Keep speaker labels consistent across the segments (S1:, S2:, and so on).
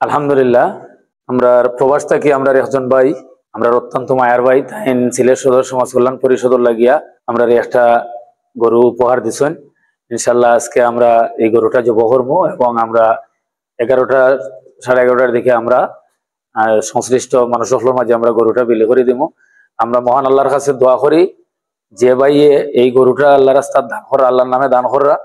S1: আলহামদুলিল্লাহ, আমরা প্রবাস থাকি। আমরা একজন ভাই, আমরা অত্যন্ত মায়ার ভাই তাই সিলেট সদর সমাজ কল্যাণ পরিষদের লাগিয়া আমরা একটা গরু উপহার দিছেন। ইনশাল্লাহ আজকে আমরা এই গরুটা জব করবো এবং আমরা 11টা সাড়ে 11টার দিকে আমরা সংশ্লিষ্ট মানুষ সকলের মাঝে আমরা গরুটা বিলি করে দিব। আমরা মহান আল্লাহর কাছে দোয়া করি যে ভাই এই গরুটা আল্লাহ রাস্তার দান করা, আল্লাহর নামে দান করা,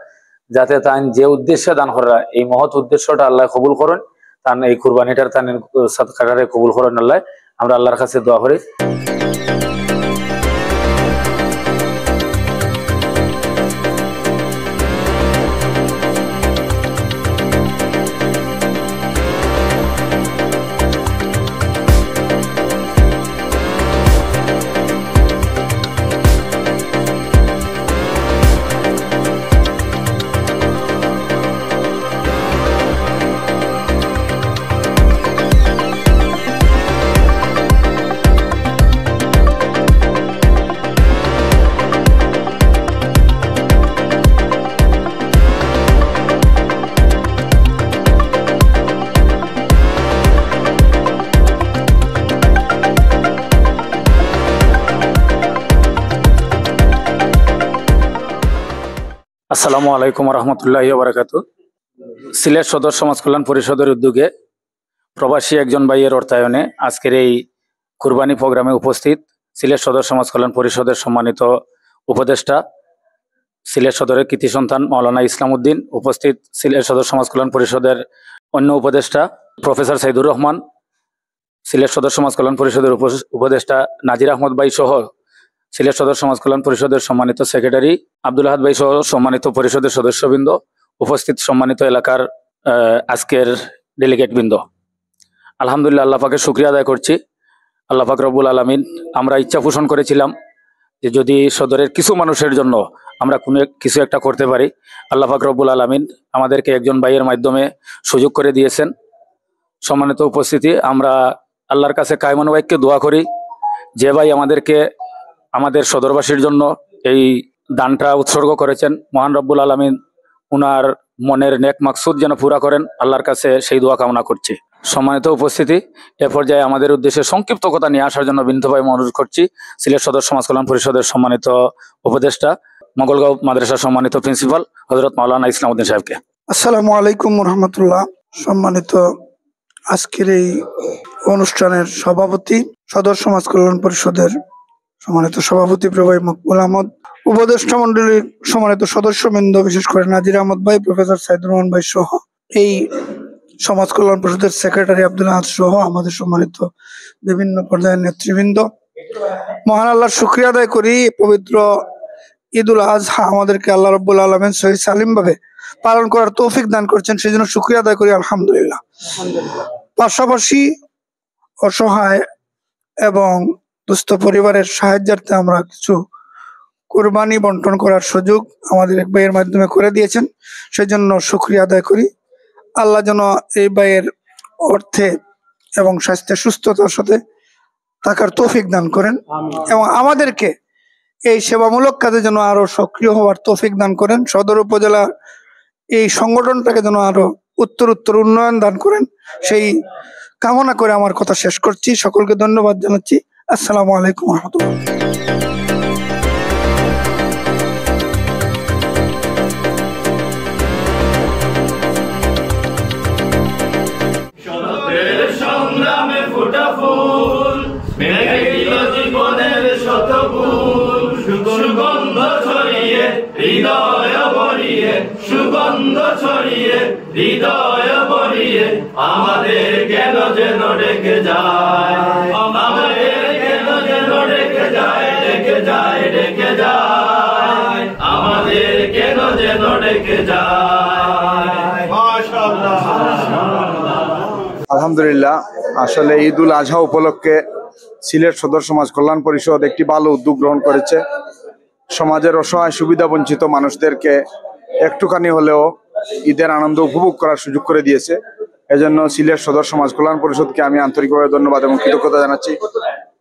S1: যাতে তাই যে উদ্দেশ্যে দান করা এই মহৎ উদ্দেশ্যটা আল্লাহ কবুল করেন, তার এই কুরবানিটার তার সাদকাটারে কবুল করেন আল্লাহ। আমরা আল্লাহর কাছে দোয়া করি। আসসালামু আলাইকুম রহমতুল্লাহি ওয়া বারাকাতুহু। সিলেট সদর সমাজ কল্যাণ পরিষদের উদ্যোগে প্রবাসী একজন ভাইয়ের অর্থায়নে আজকের এই কুরবানি প্রোগ্রামে উপস্থিত সিলেট সদর সমাজ কল্যাণ পরিষদের সম্মানিত উপদেষ্টা, সিলেট সদরের কৃতি সন্তান মাওলানা ইসলাম উদ্দিন, উপস্থিত সিলেট সদর সমাজ কল্যাণ পরিষদের অন্য উপদেষ্টা প্রফেসর সাইদুর রহমান, সিলেট সদর সমাজ কল্যাণ পরিষদের উপদেষ্টা নাজির আহমদ ভাই সহ সিলেট সদর সমাজ কল্যাণ পরিষদের সম্মানিত সেক্রেটারি আব্দুল আহাদ ভাই সহ সম্মানিত পরিষদের সদস্যবৃন্দ, উপস্থিত সম্মানিত এলাকার আজকের ডেলিগেট বৃন্দ, আলহামদুলিল্লাহ আল্লাহ পাকের শুকরিয়া আদায় করছি। আল্লাহ পাক রব্বুল আলামিন, আমরা ইচ্ছা পোষণ করেছিলাম যে যদি সদরের কিছু মানুষের জন্য আমরা কোনো কিছু একটা করতে পারি, আল্লাহ পাক রব্বুল আলামিন আমাদেরকে একজন ভাইয়ের মাধ্যমে সুযোগ করে দিয়েছেন। সম্মানিত উপস্থিতি, আমরা আল্লাহর কাছে কায়মানুবাক্যে দোয়া করি যে ভাই আমাদেরকে আমাদের সদরবাসীর জন্য এই দানটা উৎসর্গ করেছেন, মহান রব্বুল আলামিন উনার মনের নেক মাকসুদ যেন পুরা করেন, আল্লাহর কাছে সেই দোয়া কামনা করছি। সম্মানিত উপস্থিতি, এ পর্যায়ে আমাদের উদ্দেশ্যে সংক্ষিপ্ত কথা নিয়ে আসার জন্য বিনীতভাবে অনুরোধ করছি সিলেট সদর সমাজ কল্যাণ পরিষদের সম্মানিত উপদেষ্টা, মঙ্গলগাঁও মাদ্রাসার সম্মানিত প্রিন্সিপাল হযরত মাওলানা ইসলাম উদ্দিন সাহেবকে।
S2: আসসালামু আলাইকুম রহমতুল্লাহ। সম্মানিত আজকের এই অনুষ্ঠানের সভাপতি, সদর সমাজ কল্যাণ পরিষদের সম্মানিত সভাপতি প্রভাই মকবুল আহমদ, উপদেষ্টা মন্ডলীর সম্মানিত সদস্যবৃন্দ, বিশেষ করে নাজির আহমদ ভাই, প্রফেসর সাইদুর রহমান ভাই সহ এই সমাজ কল্যাণ পরিষদের সেক্রেটারি আব্দুল আহাদ সহ আমাদের সম্মানিত বিভিন্ন পর্যায়ের নেতৃবৃন্দ, মহান আল্লাহর শুকরিয়া আদায় করি। পবিত্র ঈদুল আজহা আমাদেরকে আল্লাহ রাব্বুল আলামিন সহি সালিম ভাবে পালন করার তৌফিক দান করছেন, সেই জন্য শুকরিয়া আদায় করি আলহামদুলিল্লাহ। পাশাপাশি অসহায় এবং দুস্থ পরিবারের সাহায্যার্থে আমরা কিছু কুরবানি বন্টন করার সুযোগ আমাদের এক ভাইয়ের মাধ্যমে করে দিয়েছেন, সেই জন্য শুকরিয়া আদায় করি। আল্লাহ যেন এই ভাইয়ের অর্থে এবং স্বাস্থ্যে সুস্থতার সাথে থাকার তৌফিক দান করেন এবং আমাদেরকে এই সেবামূলক কাজে যেন আরো সক্রিয় হওয়ার তৌফিক দান করেন। সদর উপজেলা এই সংগঠনটাকে যেন আরো উত্তর উন্নয়ন দান করেন, সেই কামনা করে আমার কথা শেষ করছি। সকলকে ধন্যবাদ জানাচ্ছি। আসসালামু আলাইকুম রহমতুল্লাহ।
S3: হৃদয় ভরিয়ে সুগন্ধ ছড়িয়ে, হৃদয় ভরিয়ে আমাদের কেন যেন ডেকে যায়, আমাদের কেন যেন ডেকে যায়, ডেকে যায়, ডেকে যায়, আমাদের কেন যেন ডেকে যায়। মাশাআল্লাহ।
S4: আলহামদুলিল্লাহ, আসলে ঈদুল আজহা উপলক্ষে সিলেট সদর সমাজ কল্যাণ পরিষদ একটি ভালো উদ্যোগ গ্রহণ করেছে। সমাজের অসহায় সুবিধা বঞ্চিত মানুষদেরকে একটুখানি হলেও ঈদের আনন্দ উপভোগ করার সুযোগ করে দিয়েছে। এজন্য সিলেট সদর সমাজ কল্যাণ পরিষদকে আমি আন্তরিকভাবে ধন্যবাদ এবং কৃতজ্ঞতা জানাচ্ছি।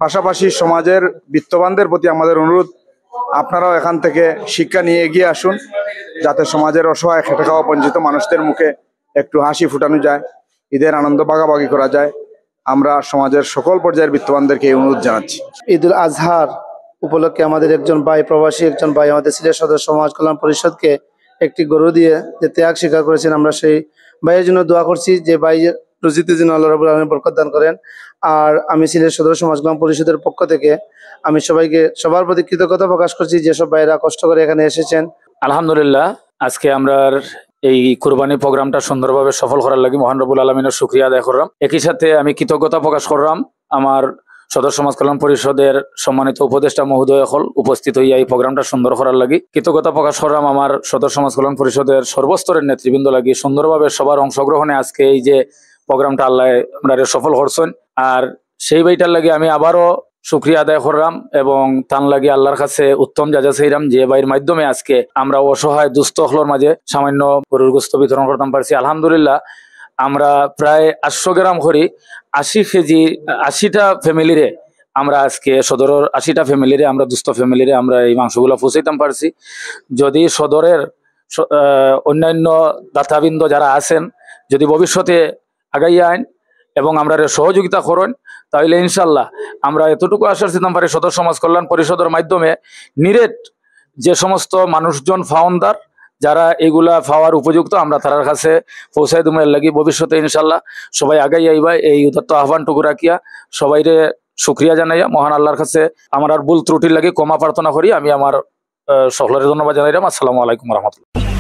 S4: পাশাপাশি সমাজের বিত্তবানদের প্রতি আমাদের অনুরোধ, আপনারাও এখান থেকে শিক্ষা নিয়ে এগিয়ে আসুন, যাতে সমাজের অসহায় খেটে খাওয়া বঞ্চিত মানুষদের মুখে একটু হাসি ফুটানো যায়। ঈদের আনন্দ ভাগাভাগি করা যায়। আমরা সমাজের সকল পর্যায়ের বিত্তবানদেরকে এই অনুরোধ জানাচ্ছি।
S5: ঈদুল আজহার উপলক্ষে আমাদের একজন ভাই, প্রবাসী একজন ভাই আমাদের সিলেট সদর সমাজ কল্যাণ পরিষদকে একটি গরু দিয়ে যে ত্যাগ স্বীকার করেছেন, আমরা সেই ভাইয়ের জন্য দোয়া করছি যে ভাই রুজিতে যেন আল্লাহ রাব্বুল আলামিন বরকত দান করেন। আর আমি সিলেট সদর সমাজ কল্যাণ পরিষদের পক্ষ থেকে আমি সবার প্রতি কৃতজ্ঞতা প্রকাশ করছি যেসব ভাইরা কষ্ট করে এখানে এসেছেন।
S1: আলহামদুলিল্লাহ, আজকে আমরা এই কুরবানি প্রোগ্রামটা সুন্দরভাবে সফল করার লাগি মহান রব্বুল আলমিনের শুকরিয়া আদায় করলাম। একই সাথে আমি কৃতজ্ঞতা প্রকাশ করলাম আমার সদর সমাজ কল্যাণ পরিষদের সম্মানিত উপদেষ্টা মহোদয় হল উপস্থিত হইয়া এই প্রোগ্রামটা সুন্দর করার লাগি। কৃতজ্ঞতা প্রকাশ করলাম আমার সদর সমাজ কল্যাণ পরিষদের সর্বস্তরের নেতৃবৃন্দ লাগি সুন্দরভাবে সবার অংশগ্রহণে আজকে এই যে প্রোগ্রামটা আল্লাহ আমরা সফল করছেন। আর সেই বইটার লাগি আমি আবারও শুকরিয়া আদায় করলাম এবং তান লাগি আল্লাহর কাছে উত্তম যাজা চাইলাম যে ভাইয়ের মাধ্যমে আজকে আমরা অসহায় দুস্থ হলোর মাঝে সামান্য গরুর গোস্ত বিতরণ করতাম পারছি। আলহামদুলিল্লাহ, আমরা প্রায় 800 গ্রাম করি 80 কেজি 80টা ফ্যামিলিরে আমরা আজকে সদরের 80টা ফ্যামিলিরে আমরা দুস্থ ফ্যামিলিরে আমরা এই মাংসগুলো পৌঁছাইতাম পারছি। যদি সদরের অন্যান্য দাতাবৃন্দ যারা আছেন যদি ভবিষ্যতে আগাইয়া আইন এবং আমরা সহযোগিতা করেন তাহলে ইনশাল্লাহ আমরা এতটুকু আশ্বাস দিতাম পারি সদর সমাজ কল্যাণ পরিষদের মাধ্যমে নিরেট যে সমস্ত মানুষজন ফাউন্ডার যারা এগুলা পাওয়ার উপযুক্ত আমরা তার কাছে পৌঁছাই দেবো। এর লাগি ভবিষ্যতে ইনশাল্লাহ সবাই আগাই আইবা এই উদাত্ত আহ্বানটুকু রাখিয়া সবাইরে শুকরিয়া জানাইয়া মহান আল্লাহর কাছে আমার আর ভুল ত্রুটির লাগি ক্ষমা প্রার্থনা করি। আমি আমার সকলের ধন্যবাদ জানাইলাম। আসসালামু আলাইকুম রহমতুল্লাহ।